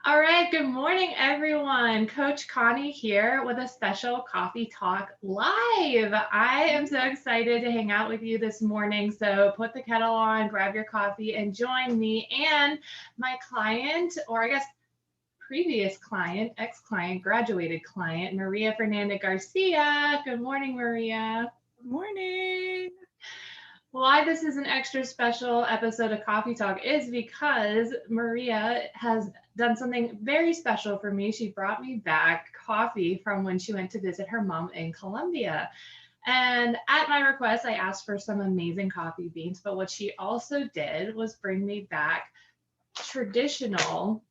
All right, good morning, everyone. Coach Connie here with a special Coffee Talk Live. I am so excited to hang out with you this morning. So put the kettle on, grab your coffee, and join me and my client, or I guess previous client, ex-client, graduated client, Maria Fernanda Garcia. Good morning, Maria. Good morning. Why this is an extra special episode of Coffee Talk is because Maria has done something very special for me. She brought me back coffee from when she went to visit her mom in Colombia. And at my request, I asked for some amazing coffee beans. But what she also did was bring me back traditional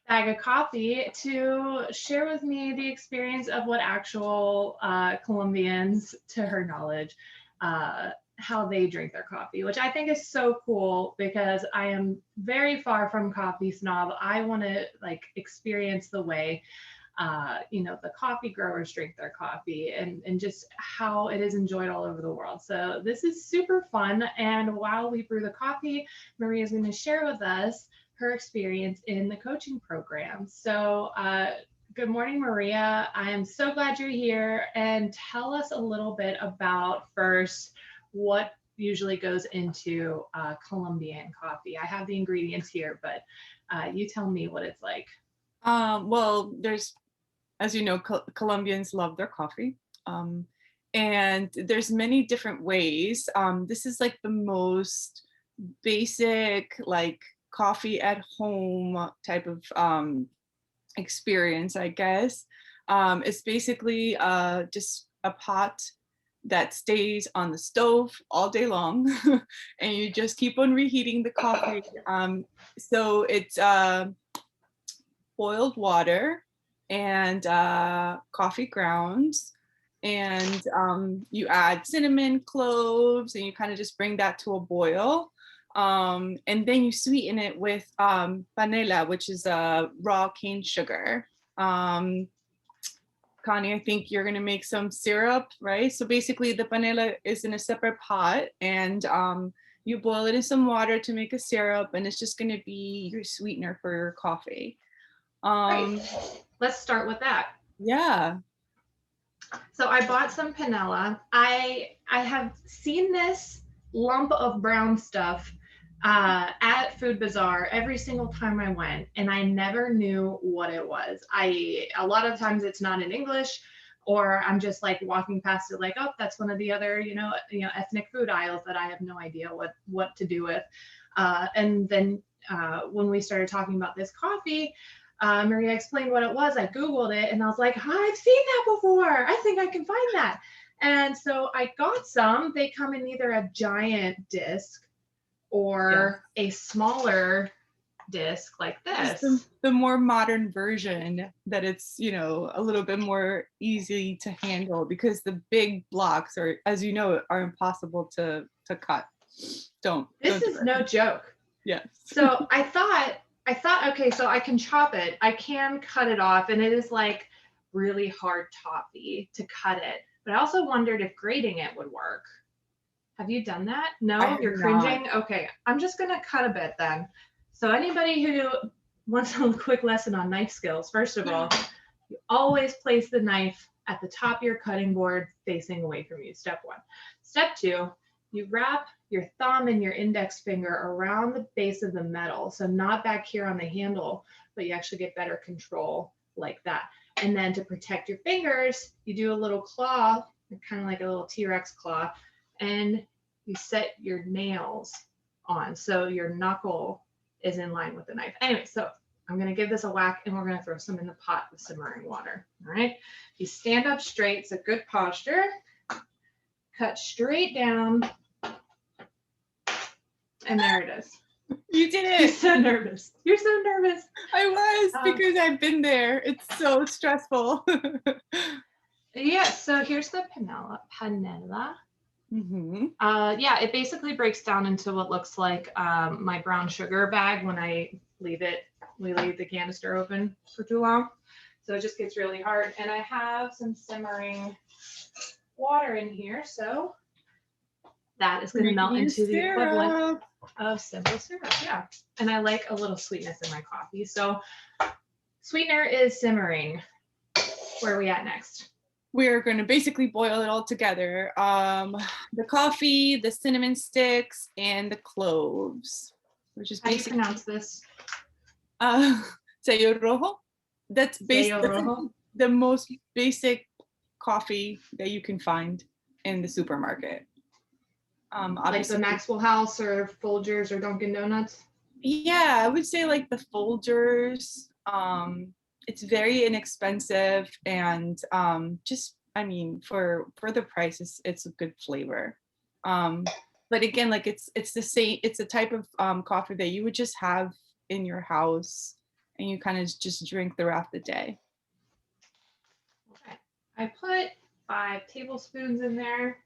bag of coffee to share with me the experience of what actual Colombians, to her knowledge, uh, how they drink their coffee, which I think is so cool because I am very far from coffee snob. I want to like experience the way the coffee growers drink their coffee and just how it is enjoyed all over the world. So this is super fun. And while we brew the coffee, Maria is going to share with us her experience in the coaching program. So good morning, Maria. I am so glad you're here. And tell us a little bit about first what usually goes into Colombian coffee. I have the ingredients here, but you tell me what it's like. Well, there's, as you know, Colombians love their coffee. And there's many different ways. This is like the most basic, like coffee at home type of experience, I guess. It's basically just a pot that stays on the stove all day long and you just keep on reheating the coffee. So it's boiled water and coffee grounds, and you add cinnamon, cloves, and you kind of just bring that to a boil. And then you sweeten it with panela, which is raw cane sugar. Connie, I think you're gonna make some syrup, right? So basically the panela is in a separate pot, and you boil it in some water to make a syrup, and it's just gonna be your sweetener for your coffee. Great. Let's start with that. Yeah. So I bought some panela. I have seen this lump of brown stuff at Food Bazaar every single time I went, and I never knew what it was. A lot of times it's not in English, or I'm just like walking past it, like, oh, that's one of the other ethnic food aisles that I have no idea what to do with. And then when we started talking about this coffee, Maria explained what it was. I Googled it and I was like, I've seen that before. I think I can find that. And so I got some. They come in either a giant disc or a smaller disc like this. The more modern version that it's, a little bit more easy to handle, because the big blocks are, as you know, are impossible to cut. This is no joke. Yes. So I thought, okay, so I can chop it. I can cut it off, and it is like really hard toffee to cut it. But I also wondered if grating it would work. Have you done that? No, you're cringing? Not. Okay, I'm just gonna cut a bit then. So anybody who wants a quick lesson on knife skills, first of all, you always place the knife at the top of your cutting board facing away from you, step one. Step two, you wrap your thumb and your index finger around the base of the metal. So not back here on the handle, but you actually get better control like that. And then to protect your fingers, you do a little claw, kind of like a little T-Rex claw, and you set your nails on. So your knuckle is in line with the knife. Anyway, so I'm gonna give this a whack and we're gonna throw some in the pot with simmering water, all right? You stand up straight, so good posture. Cut straight down. And there it is. You did it. You're so nervous. You're so nervous. I was, because I've been there. It's so stressful. Yeah, so here's the panela. Mm-hmm. Yeah, it basically breaks down into what looks like my brown sugar bag when we leave the canister open for too long. So it just gets really hard. And I have some simmering water in here, so that is going to melt into the equivalent of simple syrup. Yeah. And I like a little sweetness in my coffee. So sweetener is simmering. Where are we at next? We're going to basically boil it all together. The coffee, the cinnamon sticks, and the cloves, which is basically. How do you pronounce this? Sello rojo. That's rojo? The most basic coffee that you can find in the supermarket. Like the Maxwell House or Folgers or Dunkin' Donuts? Yeah, I would say like the Folgers. It's very inexpensive and just, I mean, for the price, it's a good flavor. But again, like it's the same, it's a type of coffee that you would just have in your house and you kind of just drink throughout the day. Okay, I put 5 tablespoons in there.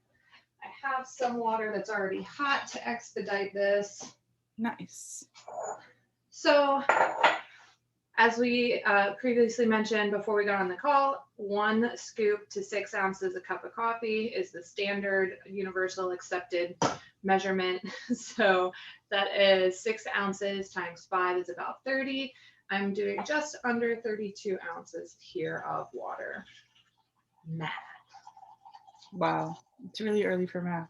I have some water that's already hot to expedite this. Nice. So as we previously mentioned before we got on the call, 1 scoop to 6 ounces a cup of coffee is the standard universal accepted measurement. So that is 6 ounces times 5 is about 30. I'm doing just under 32 ounces here of water. Math. Wow, it's really early for math.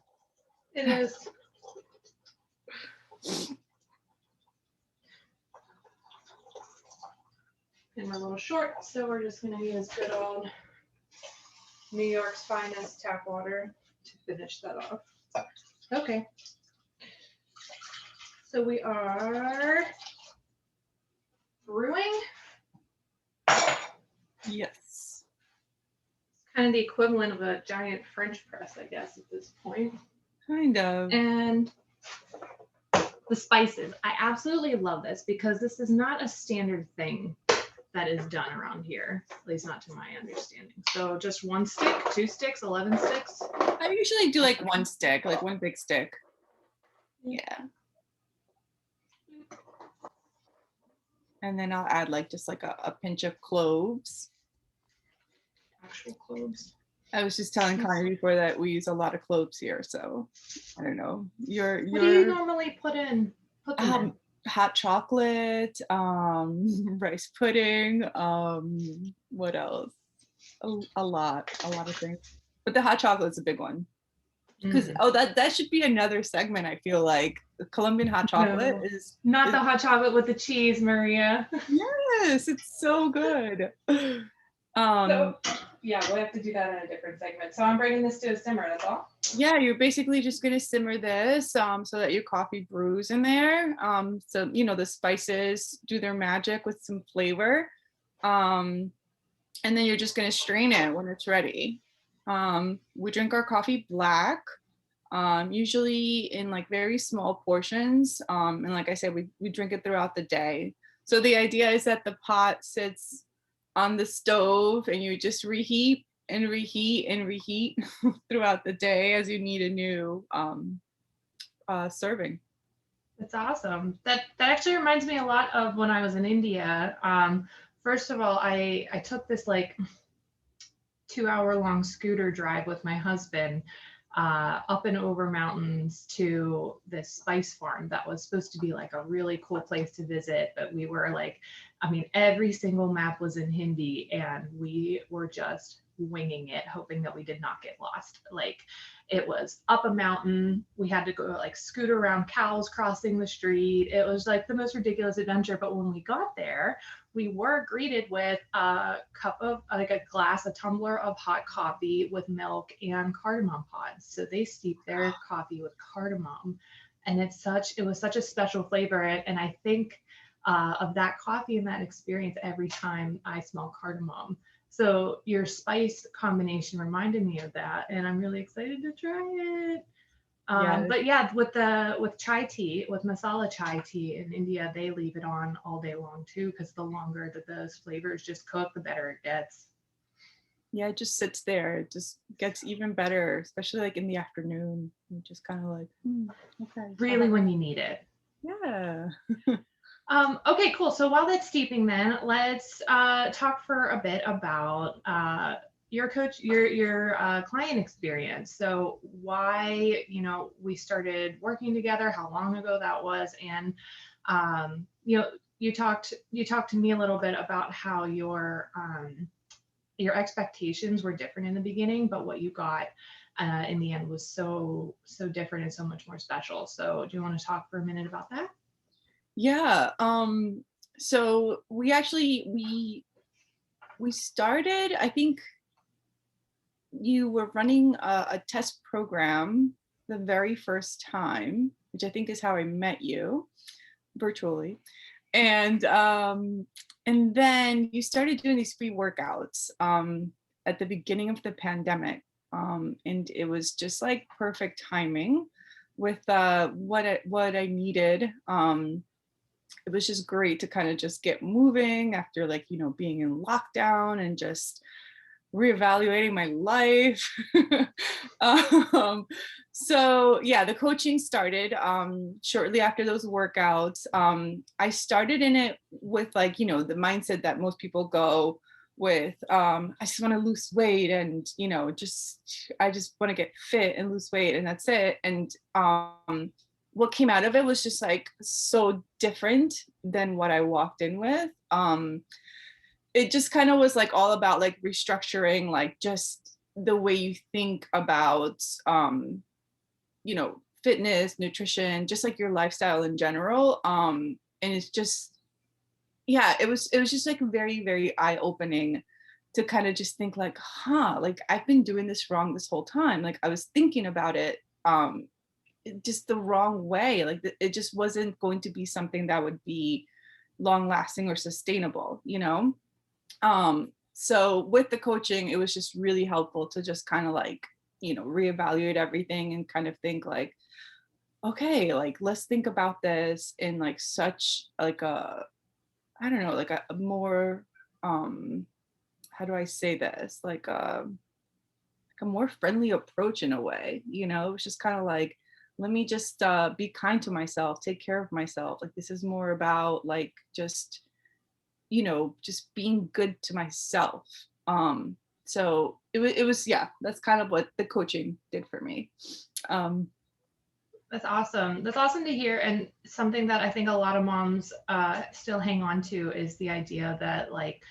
It is. And we're a little short, so we're just going to use good old New York's finest tap water to finish that off. Okay. So we are brewing. Yes. Kind of the equivalent of a giant French press, I guess, at this point. Kind of. And the spices. I absolutely love this because this is not a standard thing that is done around here, at least not to my understanding. So just 1 stick, 2 sticks, 11 sticks. I usually do like 1 stick, like 1 big stick. Yeah. And then I'll add like just like a pinch of cloves. Actual cloves. I was just telling Connie before that we use a lot of cloves here, so I don't know. What do you normally put them in? Hot chocolate, rice pudding, what else? A lot of things. But the hot chocolate's a big one. Because that should be another segment. I feel like the Colombian hot chocolate is not the hot chocolate with the cheese, Maria. Yes, it's so good. So, yeah, we'll have to do that in a different segment. So I'm bringing this to a simmer, that's all? Yeah, you're basically just gonna simmer this so that your coffee brews in there. So you know the spices do their magic with some flavor. And then you're just gonna strain it when it's ready. We drink our coffee black, usually in like very small portions. And like I said, we drink it throughout the day. So the idea is that the pot sits on the stove and you just reheat and reheat and reheat throughout the day as you need a new serving. That's awesome. That actually reminds me a lot of when I was in India. First of all, I took this like 2-hour-long scooter drive with my husband up and over mountains to this spice farm that was supposed to be like a really cool place to visit. But we were like, I mean, every single map was in Hindi and we were just winging it, hoping that we did not get lost. Like it was up a mountain. We had to go like scoot around cows crossing the street. It was like the most ridiculous adventure. But when we got there, we were greeted with a cup of like a tumbler of hot coffee with milk and cardamom pods. So they steep their coffee with cardamom, and it was such a special flavor. And I think of that coffee and that experience every time I smell cardamom. So your spice combination reminded me of that, and I'm really excited to try it. But yeah, with chai tea, with masala chai tea in India, they leave it on all day long too, because the longer that those flavors just cook, the better it gets. Yeah, it just sits there. It just gets even better, especially like in the afternoon. You just kind of like, okay. Really when you need it. Yeah. Okay, cool. So while that's steeping then, let's talk for a bit about your coach, your client experience. So why, we started working together, how long ago that was, and you know, you talked to me a little bit about how your expectations were different in the beginning, but what you got in the end was so different and so much more special. So do you want to talk for a minute about that? Yeah. So we started, I think you were running a test program the very first time, which I think is how I met you virtually. And then you started doing these free workouts at the beginning of the pandemic. And it was just like perfect timing with what I needed. It was just great to kind of just get moving after, like, being in lockdown and just reevaluating my life. um, so yeah, the coaching started shortly after those workouts. I started in it with, like, the mindset that most people go with. I just want to lose weight, and I just want to get fit and lose weight, and that's it. And what came out of it was just like so different than what I walked in with. It just kind of was like all about like restructuring, like just the way you think about fitness, nutrition, just like your lifestyle in general. And it's just, yeah, it was just like very, very eye-opening to kind of just think like, like I've been doing this wrong this whole time. Like I was thinking about it just the wrong way. Like it just wasn't going to be something that would be long lasting or sustainable. So with the coaching, it was just really helpful to just kind of like, reevaluate everything and kind of think like, okay, like let's think about this in like such like I don't know, like a more how do I say this? Like a more friendly approach in a way. It's just kind of like, let me just be kind to myself, take care of myself. Like this is more about like just just being good to myself. So it was, yeah, that's kind of what the coaching did for me. Um, That's awesome. That's awesome to hear. And something that I think a lot of moms still hang on to is the idea that like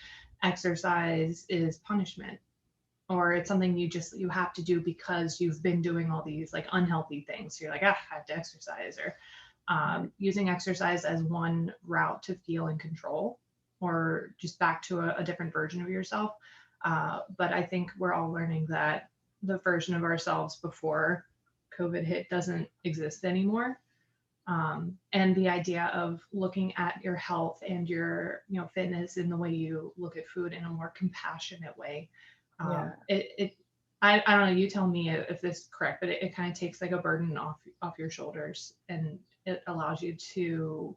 exercise is punishment, or it's something you have to do because you've been doing all these like unhealthy things. So you're like, I have to exercise, or using exercise as one route to feel in control, or just back to a different version of yourself. But I think we're all learning that the version of ourselves before COVID hit doesn't exist anymore. And the idea of looking at your health and your fitness in the way you look at food in a more compassionate way. yeah. I don't know, you tell me if this is correct, but it kind of takes like a burden off your shoulders, and it allows you to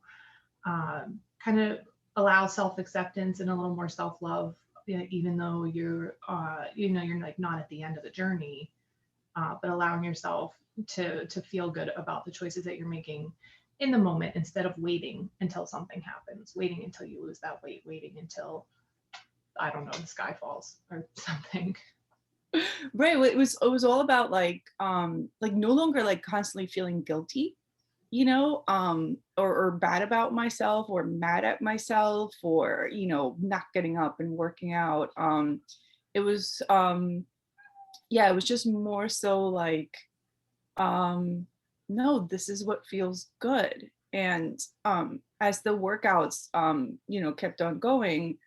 kind of allow self-acceptance and a little more self-love, even though you're like not at the end of the journey, but allowing yourself to feel good about the choices that you're making in the moment, instead of waiting until something happens, waiting until you lose that weight, waiting until, I don't know, the sky falls or something. Right. It was all about like no longer like constantly feeling guilty, or bad about myself or mad at myself or, not getting up and working out. It was yeah, it was just more so like, no, this is what feels good. And as the workouts kept on going,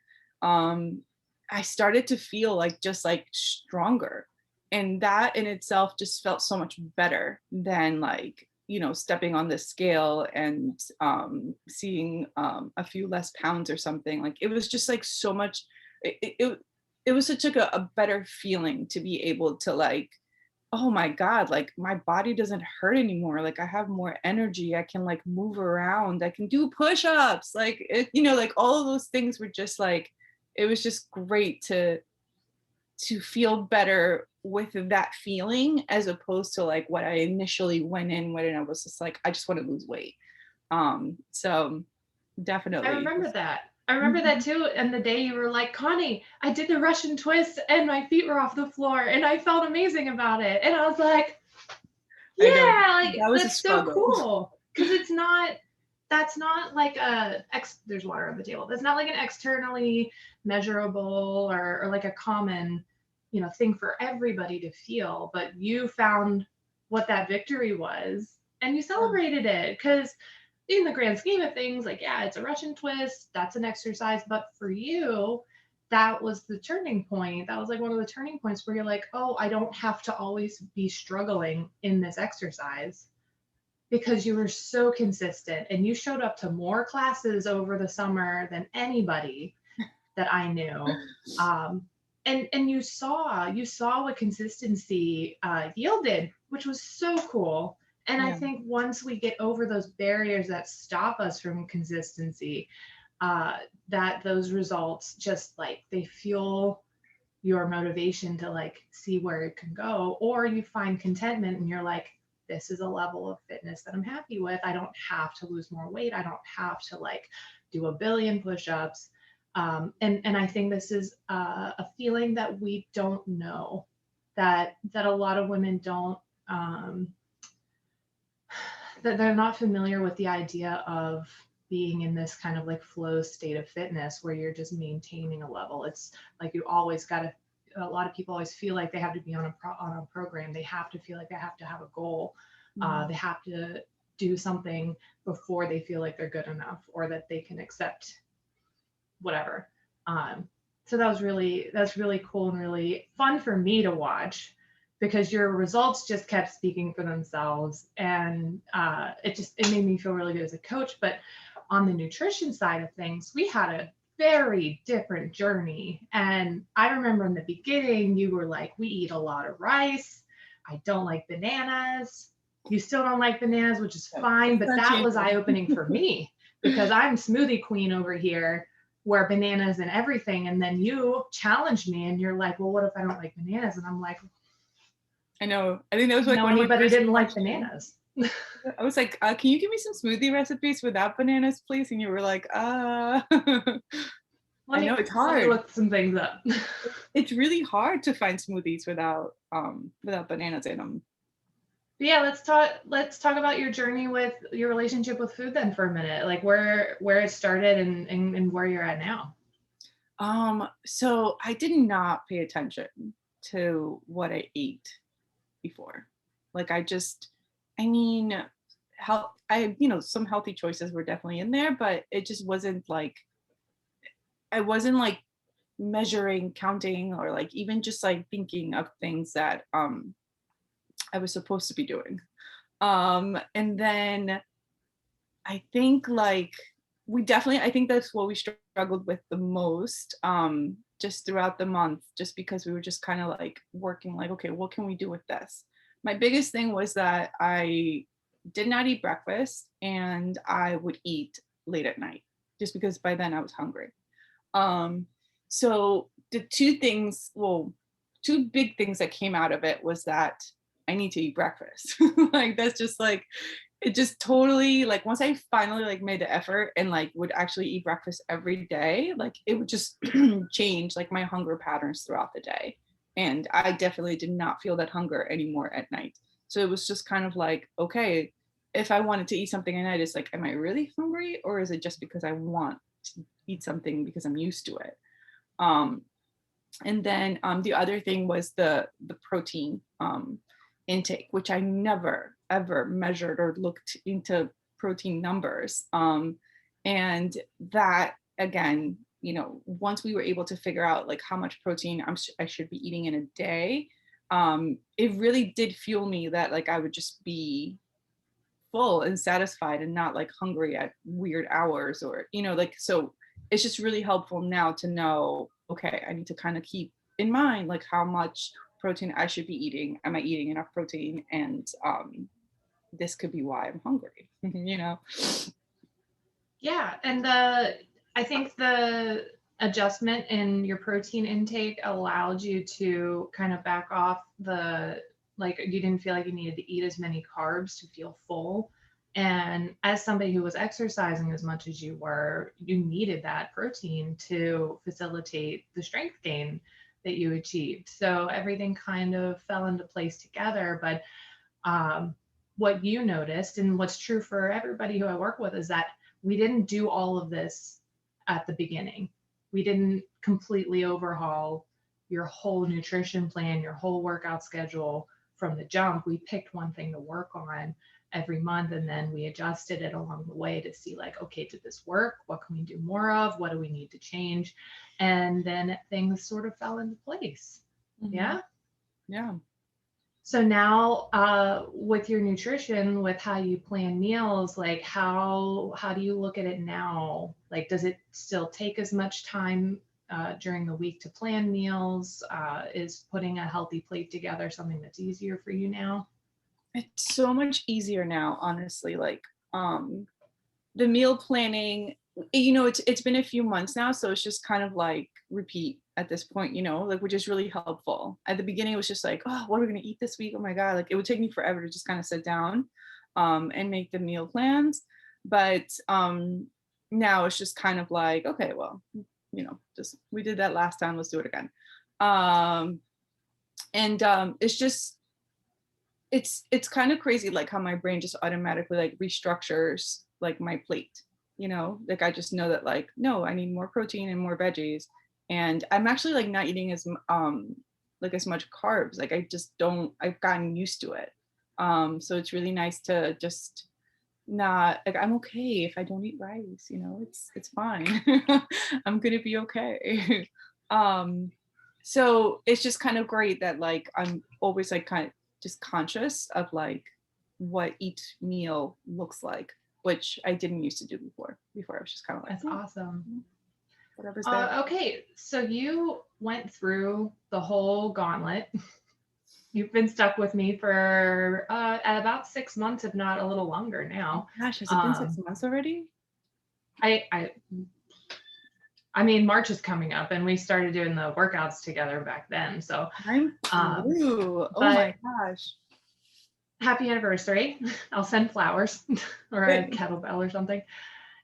um I started to feel like just like stronger, and that in itself just felt so much better than like stepping on the scale and seeing a few less pounds or something. Like it was just like so much, it was such like a better feeling to be able to like, oh my God, like my body doesn't hurt anymore. Like I have more energy. I can like move around. I can do push-ups. Like it, like all of those things were just like, it was just great to feel better with that feeling, as opposed to like what I initially went in when I was just like, I just want to lose weight. So I definitely. remember that. I remember that too. And the day you were like, Connie, I did the Russian twist and my feet were off the floor and I felt amazing about it. And I was like, I know yeah, like that was a that's so struggle. cool. Cause that's not like there's water on the table. That's not like an externally measurable or like a common, thing for everybody to feel, but you found what that victory was and you celebrated it. Cause in the grand scheme of things, like, yeah, it's a Russian twist, that's an exercise. But for you, that was the turning point. That was like one of the turning points where you're like, oh, I don't have to always be struggling in this exercise because you were so consistent and you showed up to more classes over the summer than anybody that I knew. And you saw what consistency yielded, which was so cool. And I Yeah. think once we get over those barriers that stop us from consistency, uh, that those results just like they fuel your motivation to like see where it can go, or you find contentment and you're like, this is a level of fitness that I'm happy with. I don't have to lose more weight. I don't have to like do a billion push-ups. And I think this is a feeling that we don't know, that a lot of women don't, um, that they're not familiar with the idea of being in this kind of like flow state of fitness where you're just maintaining a level. It's like you always got to. A lot of people always feel like they have to be on a program. They have to feel like they have to have a goal. They have to do something before they feel like they're good enough or that they can accept whatever. So that's really cool and really fun for me to watch because your results just kept speaking for themselves, and it made me feel really good as a coach. But on the nutrition side of things, we had a very different journey. And I remember in the beginning, you were like, we eat a lot of rice. I don't like bananas. You still don't like bananas, which is fine. But that was eye opening for me because I'm smoothie queen over here where bananas and everything. And then you challenged me and you're like, well, what if I don't like bananas? And I'm like, I know. I think that was like no, one of my anybody first didn't like questions. bananas. I was like, can you give me some smoothie recipes without bananas, please? And you were like, I know it's Let me hard. look some things up. It's really hard to find smoothies without bananas in them. Yeah, let's talk about your journey with your relationship with food then for a minute. Like where it started and where you're at now. So I did not pay attention to what I ate before. Like I mean, some healthy choices were definitely in there, but it just wasn't like I wasn't like measuring, counting, or like even just like thinking of things that I was supposed to be doing. And then I think like I think that's what we struggled with the most, just throughout the month, just because we were just kind of like working like, okay, what can we do with this? My biggest thing was that I did not eat breakfast and I would eat late at night just because by then I was hungry. Um, so the two big things that came out of it was that I need to eat breakfast. Like that's just like it just totally like once I finally like made the effort and like would actually eat breakfast every day, like it would just change like my hunger patterns throughout the day. And I definitely did not feel that hunger anymore at night. So it was just kind of like, okay, if I wanted to eat something at night, it's like, am I really hungry or is it just because I want to eat something because I'm used to it? Um, and then the other thing was the protein intake, which I never ever measured or looked into protein numbers. And that again, once we were able to figure out like how much protein I should be eating in a day, it really did fuel me that like I would just be full and satisfied and not like hungry at weird hours or like so it's just really helpful now to know, okay, I need to kind of keep in mind like how much protein I should be eating. Am I eating enough protein? And this could be why I'm hungry. Yeah, and I think the adjustment in your protein intake allowed you to kind of back off the like you didn't feel like you needed to eat as many carbs to feel full. And as somebody who was exercising as much as you were, you needed that protein to facilitate the strength gain that you achieved. So everything kind of fell into place together. But what you noticed, and what's true for everybody who I work with, is that we didn't do all of this at the beginning. We didn't completely overhaul your whole nutrition plan, your whole workout schedule from the jump. We picked one thing to work on every month, and then we adjusted it along the way to see, like, okay, did this work? What can we do more of? What do we need to change? And then things sort of fell into place. Mm-hmm. Yeah. Yeah. So now, with your nutrition, with how you plan meals, like how do you look at it now? Like, does it still take as much time during the week to plan meals? Is putting a healthy plate together something that's easier for you now? It's so much easier now, honestly. Like, the meal planning, it's been a few months now, so it's just kind of like repeat at this point, like, which is really helpful. At the beginning, it was just like, oh, what are we gonna eat this week? Oh my God, like it would take me forever to just kind of sit down and make the meal plans. But now it's just kind of like, okay, well, just we did that last time, let's do it again. And it's just it's kind of crazy, like how my brain just automatically like restructures like my plate, like I just know that, like, no, I need more protein and more veggies, and I'm actually like not eating as like as much carbs. Like I just don't, I've gotten used to it. So it's really nice to just not, like, I'm okay if I don't eat rice, it's fine. I'm gonna be okay. So it's just kind of great that, like, I'm always like kind of just conscious of like what each meal looks like, which I didn't used to do before. Before I was just kind of like, That's awesome. whatever's there. Okay, so you went through the whole gauntlet. You've been stuck with me for at about 6 months, if not a little longer now. Oh gosh, has it been 6 months already? I mean, March is coming up, and we started doing the workouts together back then. So I'm through. Oh my gosh. Happy anniversary. I'll send flowers or a kettlebell or something.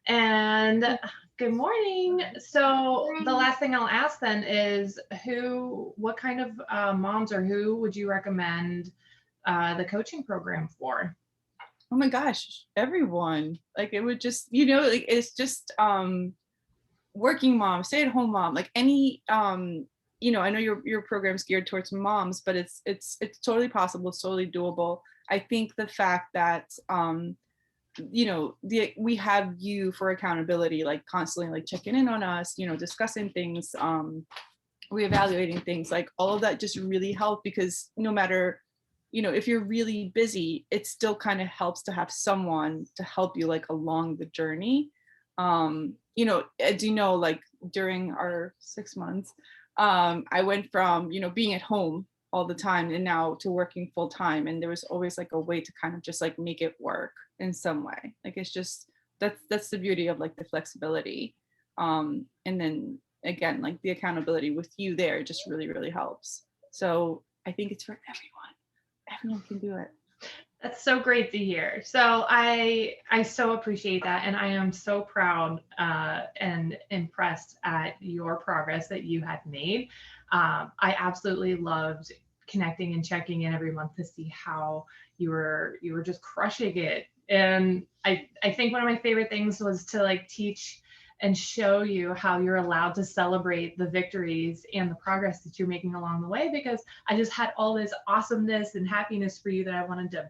And good morning. So the last thing I'll ask then is what kind of moms, or who would you recommend the coaching program for? Oh my gosh, everyone. Like it would just, like it's just working mom, stay-at-home mom, like any I know your program's geared towards moms, but it's totally possible, it's totally doable. I think the fact that we have you for accountability, like constantly like checking in on us, discussing things, reevaluating things, like all of that just really helped, because no matter, if you're really busy, it still kind of helps to have someone to help you like along the journey. As like during our 6 months, I went from, being at home all the time and now to working full time. And there was always like a way to kind of just like make it work in some way. Like, it's just, that's the beauty of like the flexibility. And then again, like the accountability with you there just really, really helps. So I think it's for everyone can do it. That's so great to hear. So I so appreciate that, and I am so proud and impressed at your progress that you had made. I absolutely loved connecting and checking in every month to see how you were just crushing it. And I think one of my favorite things was to like teach and show you how you're allowed to celebrate the victories and the progress that you're making along the way, because I just had all this awesomeness and happiness for you that I wanted to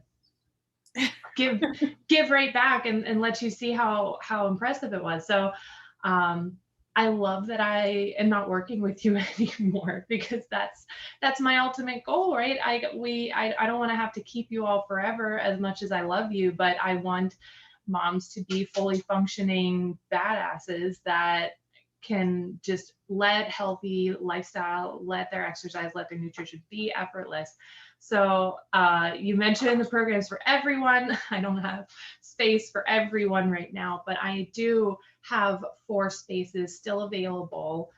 give right back and let you see how impressive it was. So I love that I am not working with you anymore, because that's my ultimate goal, right? I don't want to have to keep you all forever, as much as I love you, but I want moms to be fully functioning badasses that can just let healthy lifestyle, let their exercise, let their nutrition be effortless. So you mentioned the programs for everyone. I don't have space for everyone right now, but I do have 4 spaces still available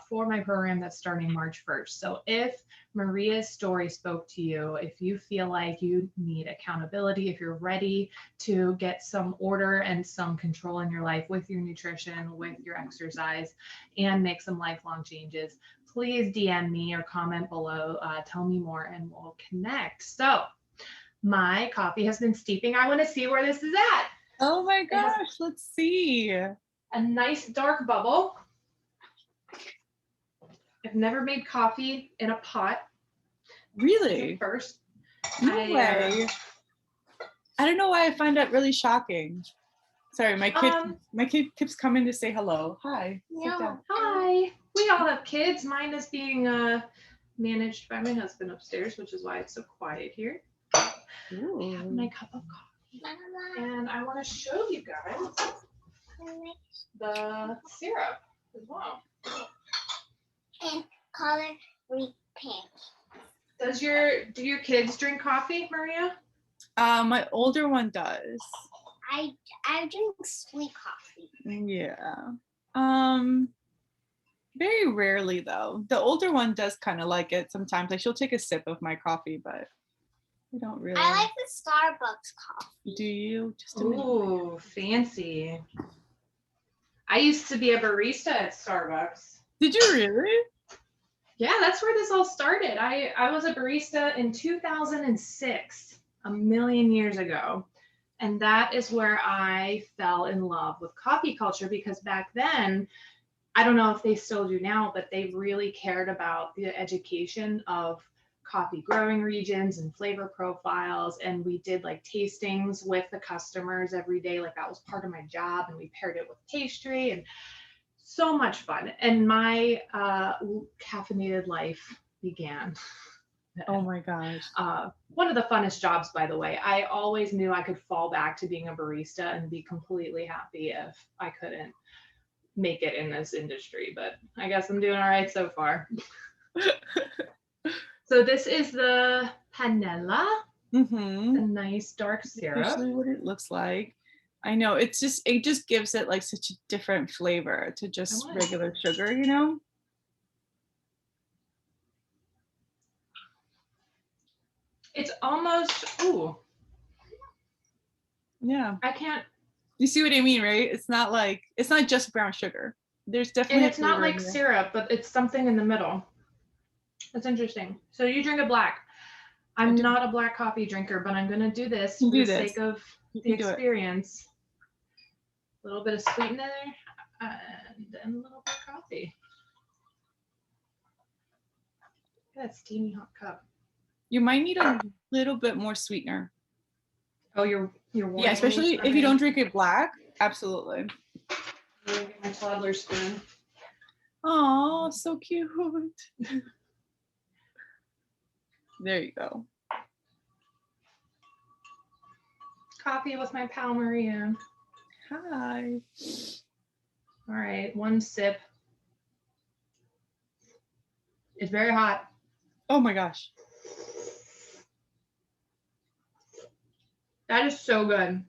for my program that's starting March 1st. So if Maria's story spoke to you, if you feel like you need accountability, if you're ready to get some order and some control in your life with your nutrition, with your exercise, and make some lifelong changes, please DM me or comment below. Tell me more and we'll connect. So my coffee has been steeping. I want to see where this is at. Oh my gosh, let's see. A nice dark bubble. I've never made coffee in a pot. Really? First. No way. I don't know why I find that really shocking. Sorry, my kid keeps coming to say hello. Hi. Yeah. Hi. We all have kids. Mine is being managed by my husband upstairs, which is why it's so quiet here. Ooh. I have my cup of coffee. And I want to show you guys the syrup as well. And color pink. Do your kids drink coffee, Maria? My older one does. I drink sweet coffee. Yeah. Very rarely though. The older one does kind of like it sometimes. Like she'll take a sip of my coffee, but we don't really. I like the Starbucks coffee. Do you? Just a Ooh, fancy. I used to be a barista at Starbucks. Did you really? Yeah, that's where this all started. I was a barista in 2006, a million years ago. And that is where I fell in love with coffee culture, because back then, I don't know if they still do now, but they really cared about the education of coffee growing regions and flavor profiles. And we did like tastings with the customers every day. Like that was part of my job. And we paired it with pastry and so much fun. And my caffeinated life began. Oh my gosh. One of the funnest jobs, by the way. I always knew I could fall back to being a barista and be completely happy if I couldn't make it in this industry, but I guess I'm doing all right so far. So this is the panela, Mm-hmm. a nice dark syrup. Usually what it looks like. I know, it just gives it like such a different flavor to just regular sugar, you know? It's almost, ooh. Yeah. I can't. You see what I mean, right? It's not just brown sugar. There's definitely. And it's not like syrup, but it's something in the middle. That's interesting. So you drink a black. I'm not a black coffee drinker, but I'm going to do this for the sake of the experience. A little bit of sweetener and then a little bit of coffee. That steamy hot cup. You might need a little bit more sweetener. Oh, you're yeah, especially if you don't drink it black. Absolutely. I'm gonna get my toddler spoon. Oh, so cute. There you go. Coffee with my pal Maria. Hi. All right, one sip. It's very hot. Oh my gosh. That is so good.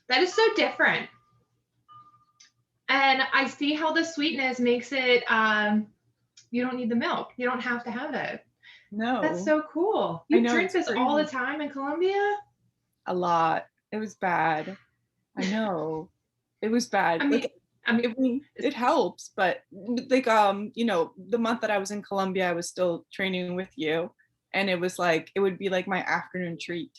That is so different. And I see how the sweetness makes it, you don't need the milk. You don't have to have it. No. That's so cool. You drink this all the time in Colombia? A lot. It was bad. I know. It was bad. I mean, it helps, but like, you know, the month that I was in Colombia, I was still training with you. And it was like, it would be like my afternoon treat.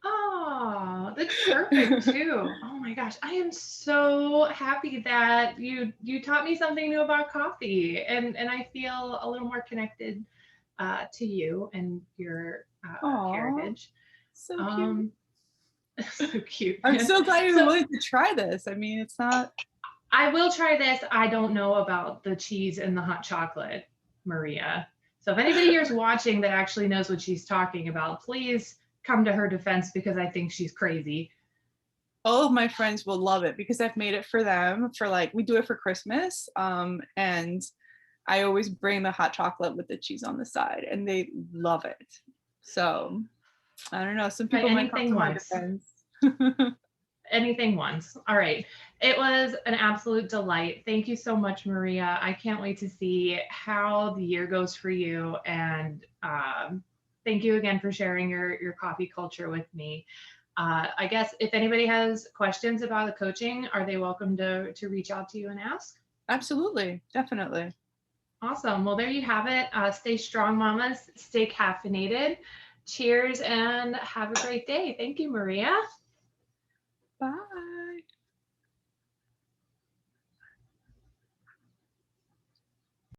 Oh, that's perfect too. Oh my gosh, I am so happy that you taught me something new about coffee, and I feel a little more connected to you and your heritage. So cute. So cute. I'm so glad you're willing to try this. I mean, it's not. I will try this. I don't know about the cheese and the hot chocolate, Maria. So if anybody here is watching that actually knows what she's talking about, please come to her defense, because I think she's crazy. All of my friends will love it because I've made it for them for like, we do it for Christmas. And I always bring the hot chocolate with the cheese on the side and they love it. So I don't know. Some people might come to my defense. anything once. All right. It was an absolute delight. Thank you so much, Maria. I can't wait to see how the year goes for you. And thank you again for sharing your coffee culture with me. I guess if anybody has questions about the coaching, are they welcome to reach out to you and ask? Absolutely. Definitely. Awesome. Well, there you have it. Stay strong, mamas. Stay caffeinated. Cheers and have a great day. Thank you, Maria.